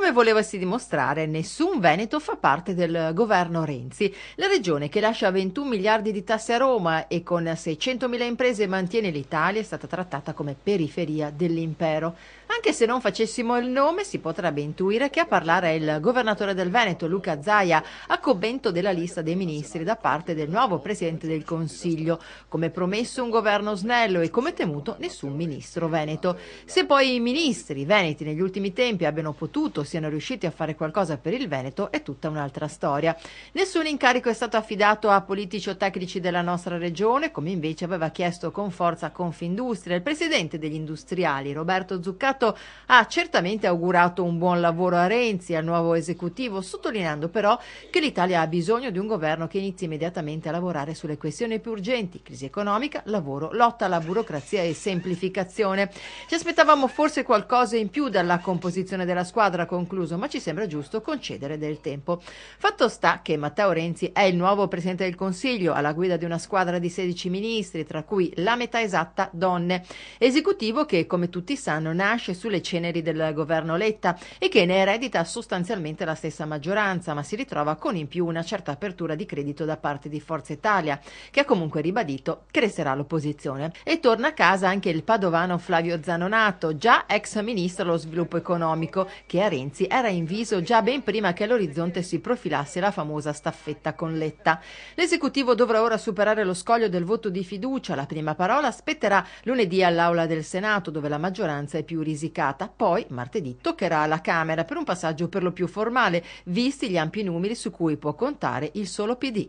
Come volevasi dimostrare, nessun veneto fa parte del governo Renzi. La regione che lascia 21 miliardi di tasse a Roma e con 600.000 imprese mantiene l'Italia è stata trattata come periferia dell'impero. Anche se non facessimo il nome, si potrebbe intuire che a parlare è il governatore del Veneto, Luca Zaia, a commento della lista dei ministri da parte del nuovo Presidente del Consiglio. Come promesso un governo snello e come temuto nessun ministro veneto. Se poi i ministri veneti negli ultimi tempi abbiano potuto, siano riusciti a fare qualcosa per il Veneto, è tutta un'altra storia. Nessun incarico è stato affidato a politici o tecnici della nostra regione, come invece aveva chiesto con forza Confindustria. Il presidente degli industriali, Roberto Zuccato, ha certamente augurato un buon lavoro a Renzi e al nuovo esecutivo, sottolineando però che l'Italia ha bisogno di un governo che inizi immediatamente a lavorare sulle questioni più urgenti: crisi economica, lavoro, lotta alla burocrazia e semplificazione. Ci aspettavamo forse qualcosa in più dalla composizione della squadra, ha concluso, ma ci sembra giusto concedere del tempo. Fatto sta che Matteo Renzi è il nuovo Presidente del Consiglio, alla guida di una squadra di 16 ministri, tra cui la metà esatta donne. Esecutivo che, come tutti sanno, nasce sulle ceneri del governo Letta e che ne eredita sostanzialmente la stessa maggioranza, ma si ritrova con in più una certa apertura di credito da parte di Forza Italia, che ha comunque ribadito che resterà all'opposizione. E torna a casa anche il padovano Flavio Zanonato, già ex ministro allo sviluppo economico, che a Renzi era in viso già ben prima che all'orizzonte si profilasse la famosa staffetta con Letta. L'esecutivo dovrà ora superare lo scoglio del voto di fiducia. La prima parola spetterà lunedì all'Aula del Senato, dove la maggioranza è più risicata. Poi, martedì, toccherà alla Camera per un passaggio per lo più formale, visti gli ampi numeri su cui può contare il solo PD.